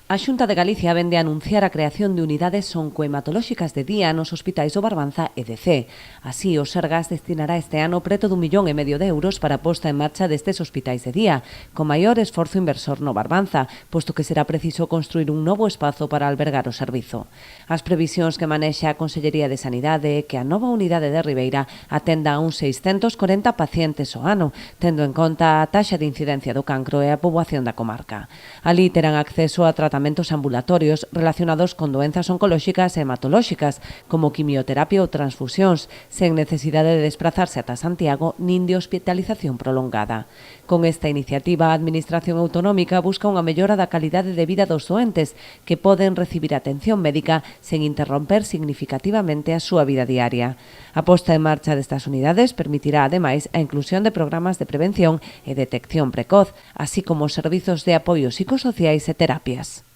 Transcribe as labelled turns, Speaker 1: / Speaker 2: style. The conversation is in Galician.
Speaker 1: A Xunta de Galicia vende a anunciar a creación de unidades oncohematolóxicas de día nos hospitais do Barbanza e de Cee. Así, o Sergas destinará este ano preto de 1,5 millón de euros para a posta en marcha destes hospitais de día, con maior esforzo inversor no Barbanza, posto que será preciso construir un novo espazo para albergar o servizo. As previsións que manexa a Consellería de Sanidade é que a nova unidade de Ribeira atenda a uns 640 pacientes ao ano, tendo en conta a taxa de incidencia do cancro e a poboación da comarca. Ali terán acceso a tratamentos ambulatorios relacionados con doenzas oncolóxicas e hematolóxicas, como quimioterapia ou transfusións, sen necesidade de desplazarse ata Santiago nin de hospitalización prolongada. Con esta iniciativa, a Administración Autonómica busca unha mellora da calidade de vida dos doentes, que poden recibir atención médica sen interromper significativamente a súa vida diaria. A posta en marcha destas unidades permitirá, ademais, a inclusión de programas de prevención e detección precoz, así como servizos de apoio psicosociais e terapias.